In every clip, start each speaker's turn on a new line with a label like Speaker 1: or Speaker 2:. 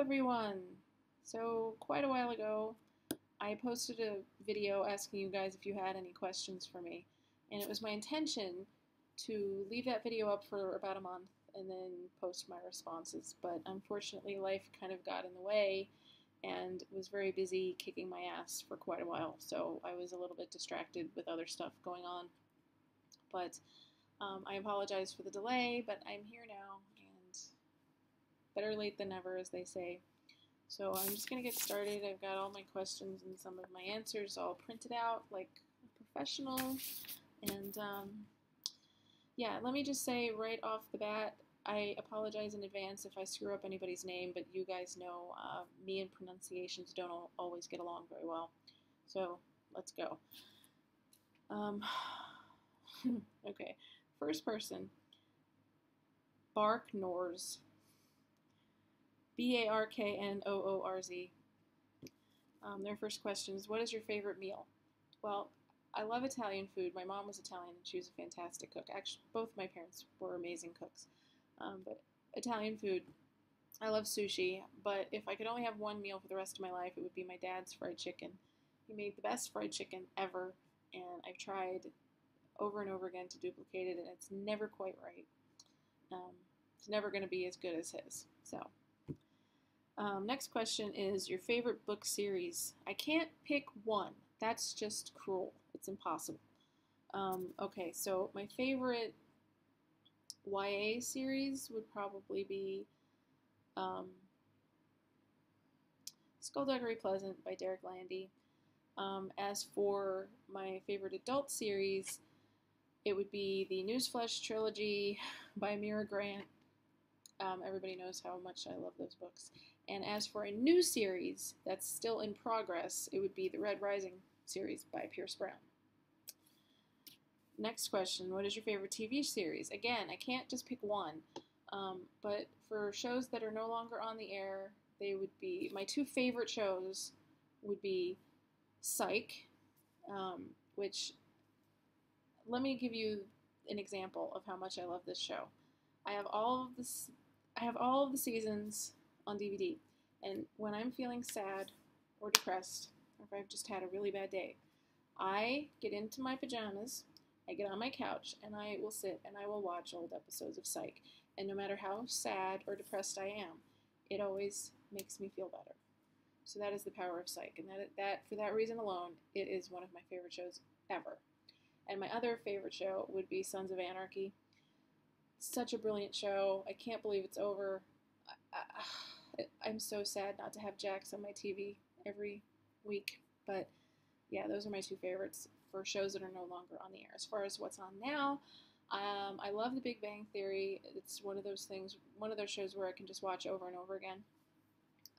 Speaker 1: everyone! So quite a while ago I posted a video asking you guys if you had any questions for me, and it was my intention to leave that video up for about a month and then post my responses, but unfortunately life kind of got in the way and was very busy kicking my ass for quite a while, so I was a little bit distracted with other stuff going on. But I apologize for the delay, but I'm here now, and better late than never, as they say. So I'm just going to get started. I've got all my questions and some of my answers all printed out like a professional. And yeah, let me just say right off the bat, I apologize in advance if I screw up anybody's name, but you guys know me and pronunciations don't always get along very well. So let's go. Okay, first person, Barknoorz. Barknoorz. Their first question is, what is your favorite meal? Well, I love Italian food. My mom was Italian and she was a fantastic cook. Actually, both my parents were amazing cooks. But Italian food, I love sushi, but if I could only have one meal for the rest of my life, it would be my dad's fried chicken. He made the best fried chicken ever, and I've tried over and over again to duplicate it, and it's never quite right. It's never going to be as good as his. So, next question is your favorite book series. I can't pick one. That's just cruel. It's impossible. Okay, so my favorite YA series would probably be Skullduggery Pleasant by Derek Landy. As for my favorite adult series, it would be the Newsflesh trilogy by Mira Grant. Everybody knows how much I love those books. And as for a new series that's still in progress, it would be the Red Rising series by Pierce Brown. Next question, what is your favorite TV series? Again, I can't just pick one, but for shows that are no longer on the air, they would be, my two favorite shows would be Psych, which, let me give you an example of how much I love this show. I have all of the seasons on DVD, and when I'm feeling sad or depressed, or if I've just had a really bad day, I get into my pajamas, I get on my couch, and I will sit and I will watch old episodes of Psych. And no matter how sad or depressed I am, it always makes me feel better. So that is the power of Psych, and that for that reason alone, it is one of my favorite shows ever. And my other favorite show would be Sons of Anarchy. Such a brilliant show. I can't believe it's over. I'm so sad not to have Jax on my TV every week. But yeah, those are my two favorites for shows that are no longer on the air. As far as what's on now, I love The Big Bang Theory. It's one of those things, one of those shows where I can just watch over and over again.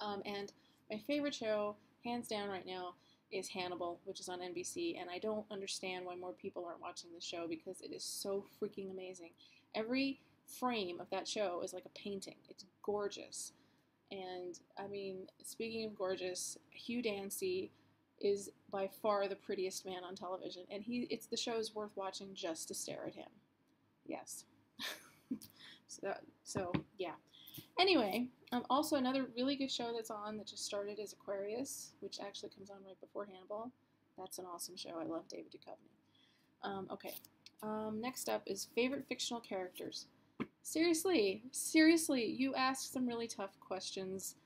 Speaker 1: And my favorite show, hands down right now, is Hannibal, which is on NBC, and I don't understand why more people aren't watching this show because it is so freaking amazing. Every frame of that show is like a painting. It's gorgeous. And, I mean, speaking of gorgeous, Hugh Dancy is by far the prettiest man on television, and the show is worth watching just to stare at him. Yes. So, yeah. Anyway, also another really good show that's on that just started is Aquarius, which actually comes on right before Hannibal. That's an awesome show. I love David Duchovny. Okay. Next up is favorite fictional characters. Seriously, you asked some really tough questions,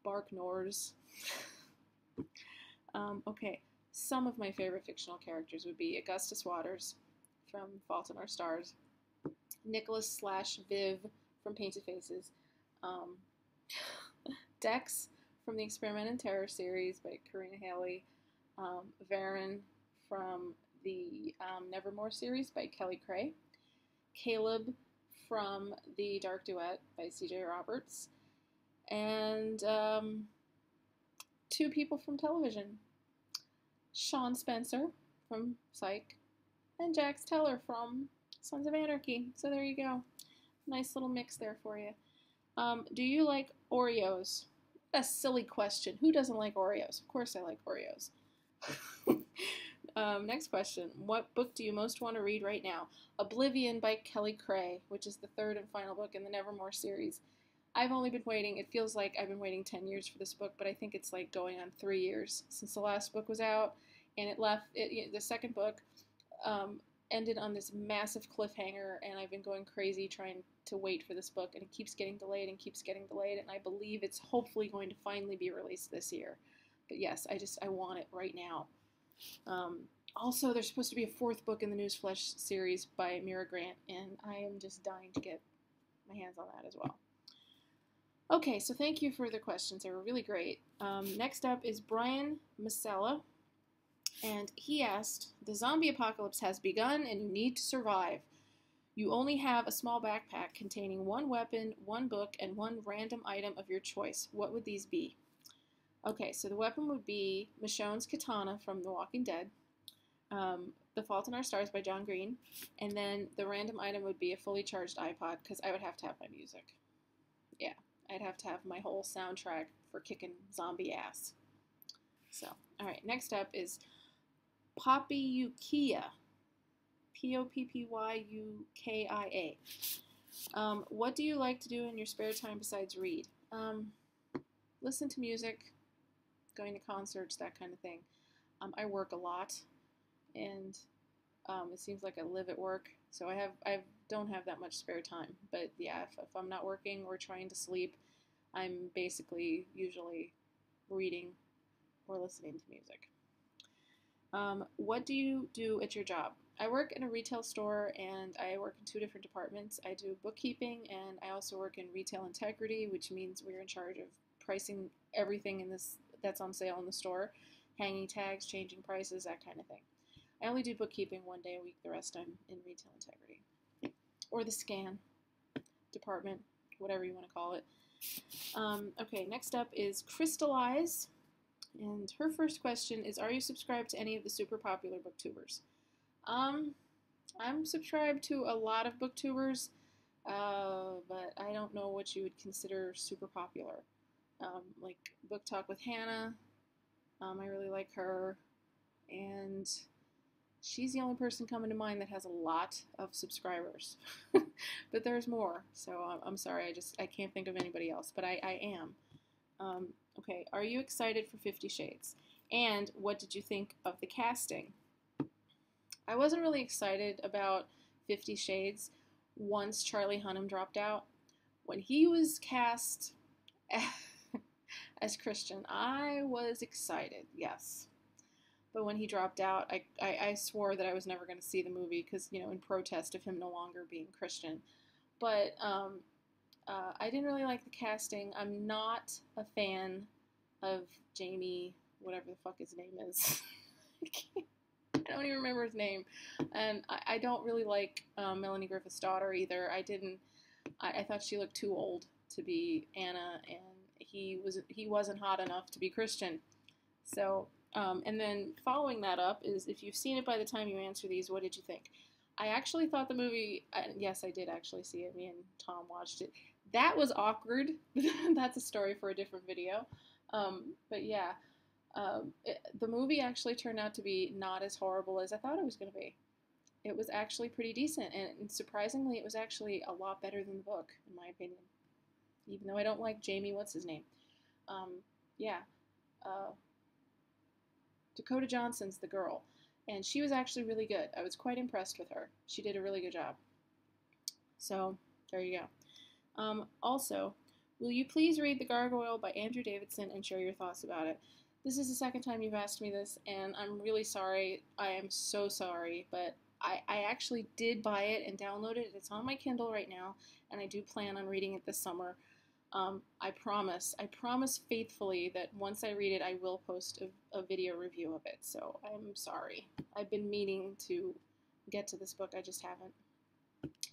Speaker 1: Barknoorz. Okay, some of my favorite fictional characters would be Augustus Waters from Fault in Our Stars, Nicholas/Viv from Painted Faces, Dex from the Experiment in Terror series by Karina Haley, Varen from the Nevermore series by Kelly Cray, Caleb from the Dark Duet by C.J. Roberts, and two people from television, Sean Spencer from Psych, and Jax Teller from Sons of Anarchy. So there you go. Nice little mix there for you. Do you like Oreos? A silly question. Who doesn't like Oreos? Of course I like Oreos. Next question. What book do you most want to read right now? Oblivion by Kelly Cray, which is the third and final book in the Nevermore series. I've only been waiting, it feels like I've been waiting 10 years for this book, but I think it's like going on 3 years since the last book was out, and the second book um, ended on this massive cliffhanger, and I've been going crazy trying to wait for this book, and it keeps getting delayed and keeps getting delayed, and I believe it's hopefully going to finally be released this year. But yes, I want it right now. Also, there's supposed to be a fourth book in the Newsflesh series by Mira Grant, and I am just dying to get my hands on that as well. Okay, so thank you for the questions. They were really great. Next up is Brian Masella, and he asked, the zombie apocalypse has begun and you need to survive. You only have a small backpack containing one weapon, one book, and one random item of your choice. What would these be? Okay, so the weapon would be Michonne's katana from The Walking Dead, The Fault in Our Stars by John Green, and then the random item would be a fully charged iPod, because I would have to have my music. Yeah, I'd have to have my whole soundtrack for kicking zombie ass. So, alright, next up is Poppyukia. Poppyukia. What do you like to do in your spare time besides read? Listen to music, going to concerts, that kind of thing. I work a lot, and it seems like I live at work, so I don't have that much spare time. But yeah, if I'm not working or trying to sleep, I'm basically usually reading or listening to music. What do you do at your job? I work in a retail store, and I work in 2 different departments. I do bookkeeping, and I also work in retail integrity, which means we're in charge of pricing everything that's on sale in the store, hanging tags, changing prices, that kind of thing. I only do bookkeeping 1 day a week. The rest I'm in retail integrity. Or the scan department, whatever you want to call it. Okay, next up is Crystallize. And her first question is, are you subscribed to any of the super popular booktubers? I'm subscribed to a lot of booktubers, but I don't know what you would consider super popular. Like Book Talk with Hannah, I really like her, and she's the only person coming to mind that has a lot of subscribers. But there's more, so I'm sorry, I can't think of anybody else, but I am. Okay, are you excited for 50 Shades? And what did you think of the casting? I wasn't really excited about 50 Shades once Charlie Hunnam dropped out. When he was cast as Christian, I was excited, yes. But when he dropped out, I swore that I was never going to see the movie because, in protest of him no longer being Christian. But I didn't really like the casting. I'm not a fan of Jamie, whatever the fuck his name is. I don't even remember his name. And I don't really like Melanie Griffith's daughter either. I thought she looked too old to be Anna, and he wasn't hot enough to be Christian. So, and then following that up is, if you've seen it by the time you answer these, what did you think? I actually thought the movie, yes, I did actually see it. Me and Tom watched it. That was awkward. That's a story for a different video. But yeah, the movie actually turned out to be not as horrible as I thought it was going to be. It was actually pretty decent, and surprisingly, it was actually a lot better than the book, in my opinion. Even though I don't like Jamie, what's his name? Yeah. Dakota Johnson's the girl, and she was actually really good. I was quite impressed with her. She did a really good job. So, there you go. Also, will you please read The Gargoyle by Andrew Davidson and share your thoughts about it? This is the second time you've asked me this, and I'm really sorry. I am so sorry, but I actually did buy it and download it. It's on my Kindle right now, and I do plan on reading it this summer. I promise faithfully that once I read it, I will post a video review of it. So I'm sorry. I've been meaning to get to this book. I just haven't.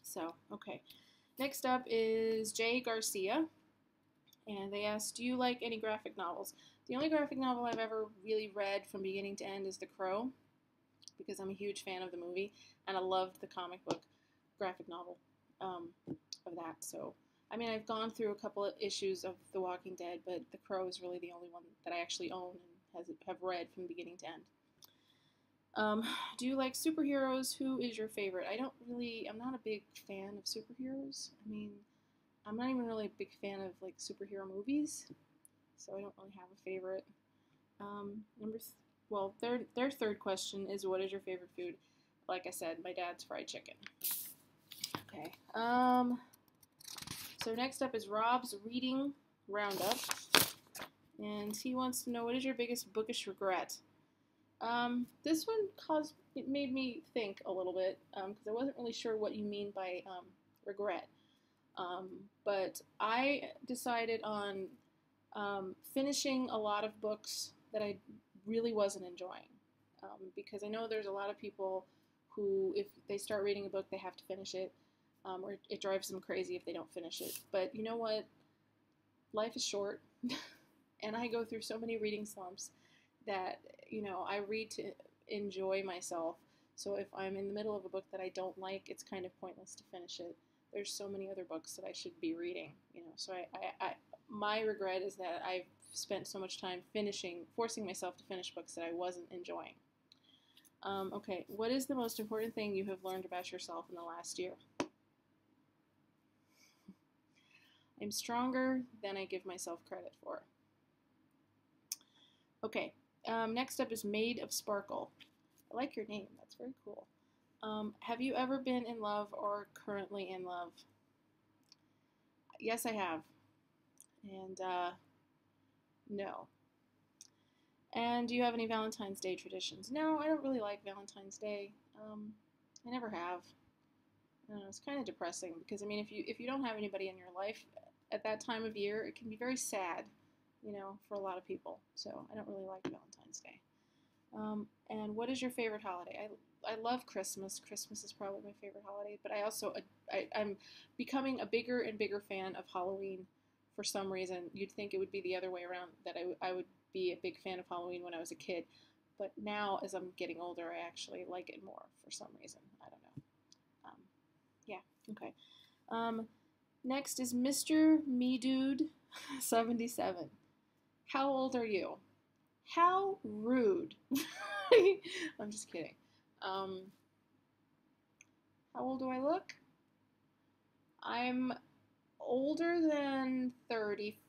Speaker 1: So, okay. Next up is Jay Garcia. And they asked, do you like any graphic novels? The only graphic novel I've ever really read from beginning to end is The Crow, because I'm a huge fan of the movie, and I loved the comic book graphic novel of that. So, I mean, I've gone through a couple of issues of The Walking Dead, but The Crow is really the only one that I actually own and have read from beginning to end. Do you like superheroes? Who is your favorite? I'm not a big fan of superheroes. I mean, I'm not even really a big fan of like superhero movies, so I don't really have a favorite. Number well, their third question is, what is your favorite food? Like I said, my dad's fried chicken. Okay. So next up is Rob's reading roundup, and he wants to know, what is your biggest bookish regret? This one made me think a little bit because I wasn't really sure what you mean by regret. But I decided on finishing a lot of books that I really wasn't enjoying, because I know there's a lot of people who, if they start reading a book, they have to finish it, or it drives them crazy if they don't finish it. But you know what? Life is short, and I go through so many reading slumps that, I read to enjoy myself. So if I'm in the middle of a book that I don't like, it's kind of pointless to finish it. There's so many other books that I should be reading, So my regret is that I've spent so much time forcing myself to finish books that I wasn't enjoying. Okay, what is the most important thing you have learned about yourself in the last year? I'm stronger than I give myself credit for. Okay, next up is Made of Sparkle. I like your name. That's very cool. Have you ever been in love or currently in love? Yes, I have. And no. And do you have any Valentine's Day traditions? No, I don't really like Valentine's Day. I never have. I don't know, it's kind of depressing because, I mean, if you don't have anybody in your life at that time of year, it can be very sad, for a lot of people. So I don't really like Valentine's Day. And what is your favorite holiday? I love Christmas. Christmas is probably my favorite holiday, but I'm becoming a bigger and bigger fan of Halloween for some reason. You'd think it would be the other way around, that I would be a big fan of Halloween when I was a kid, but now as I'm getting older, I actually like it more for some reason. I don't know. Yeah, okay. Next is Mr. Me Dude 77. How old are you? How rude. I'm just kidding. How old do I look? I'm older than 30.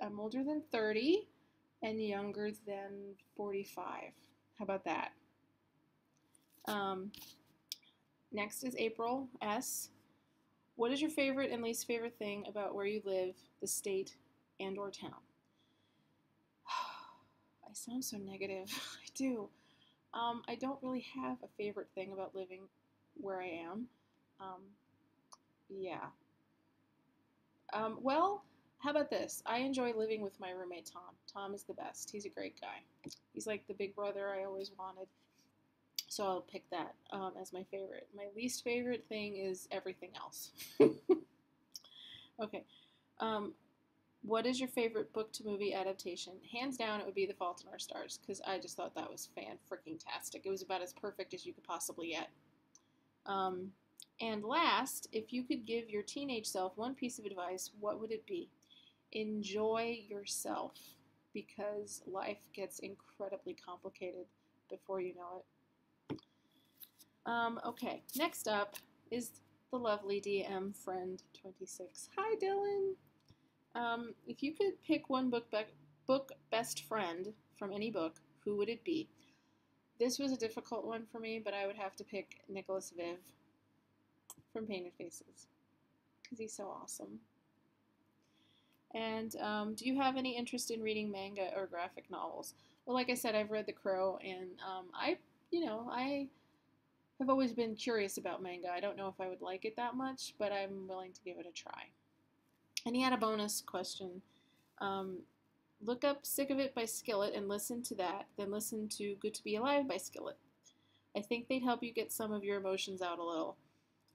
Speaker 1: I'm older than 30 and younger than 45. How about that? Next is April S. What is your favorite and least favorite thing about where you live, the state, and or town? I sound so negative. I do. I don't really have a favorite thing about living where I am. Yeah. Well, how about this? I enjoy living with my roommate, Tom. Tom is the best. He's a great guy. He's like the big brother I always wanted. So I'll pick that as my favorite. My least favorite thing is everything else. Okay. What is your favorite book to movie adaptation? Hands down, it would be The Fault in Our Stars, because I just thought that was fan-freaking-tastic. It was about as perfect as you could possibly get. And last, if you could give your teenage self one piece of advice, what would it be? Enjoy yourself, because life gets incredibly complicated before you know it. Okay, next up is the lovely DM friend 26. Hi, Dylan. If you could pick one book best friend from any book, who would it be? This was a difficult one for me, but I would have to pick Nicholas Viv from Painted Faces, because he's so awesome. And do you have any interest in reading manga or graphic novels? Well, like I said, I've read The Crow, and I have always been curious about manga. I don't know if I would like it that much, but I'm willing to give it a try. And he had a bonus question. Look up Sick of It by Skillet and listen to that. Then listen to Good to Be Alive by Skillet. I think they'd help you get some of your emotions out a little.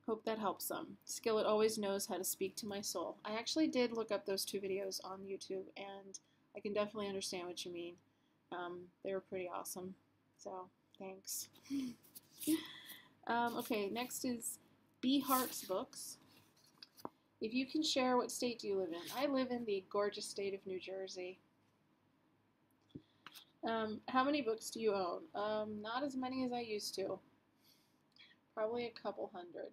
Speaker 1: Hope that helps some. Skillet always knows how to speak to my soul. I actually did look up those 2 videos on YouTube, and I can definitely understand what you mean. They were pretty awesome. So, thanks. Okay, next is B. Hart's Books. If you can share, what state do you live in? I live in the gorgeous state of New Jersey. How many books do you own? Not as many as I used to. Probably a couple hundred.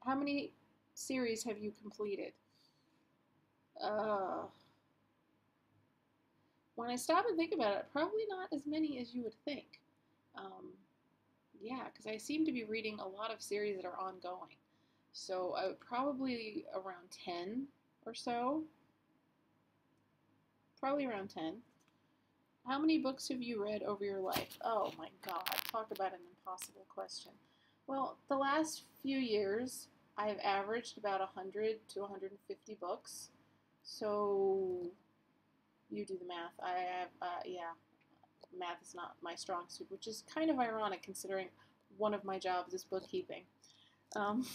Speaker 1: How many series have you completed? Uh, when I stop and think about it, probably not as many as you would think. Um, yeah, because I seem to be reading a lot of series that are ongoing. So I would probably around 10 or so. Probably around 10. How many books have you read over your life? Oh my God, talk about an impossible question. Well, the last few years, I've averaged about 100 to 150 books. So you do the math. I have, yeah, math is not my strong suit, which is kind of ironic considering one of my jobs is bookkeeping. Um,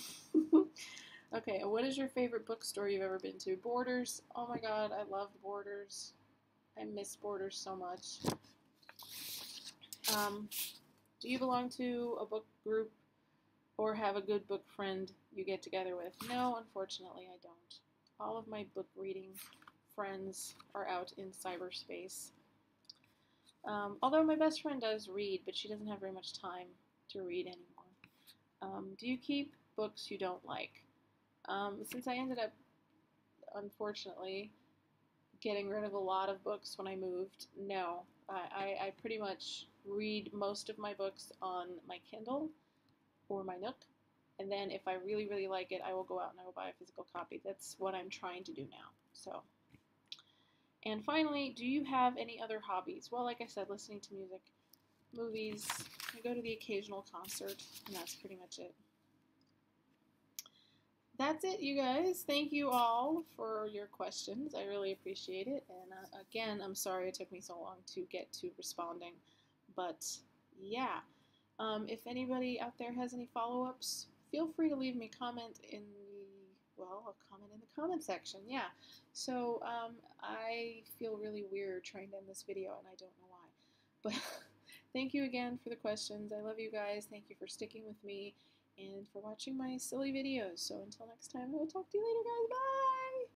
Speaker 1: okay, what is your favorite bookstore you've ever been to? Borders. Oh my God, I loved Borders. I miss Borders so much. Um, do you belong to a book group or have a good book friend you get together with? No, unfortunately, I don't. All of my book reading friends are out in cyberspace. Although my best friend does read, but she doesn't have very much time to read anymore. Do you keep books you don't like? Since I ended up, unfortunately, getting rid of a lot of books when I moved, no. I pretty much read most of my books on my Kindle or my Nook. And then if I really, really like it, I will go out and I will buy a physical copy. That's what I'm trying to do now. So, and finally, do you have any other hobbies? Well, like I said, listening to music, movies, I go to the occasional concert, and that's pretty much it. That's it, you guys. Thank you all for your questions. I really appreciate it. And again, I'm sorry it took me so long to get to responding. But yeah, if anybody out there has any follow-ups, feel free to leave me a comment in a comment in the comment section. Yeah. So I feel really weird trying to end this video, and I don't know why. But thank you again for the questions. I love you guys. Thank you for sticking with me and for watching my silly videos. So until next time, I will talk to you later, guys. Bye!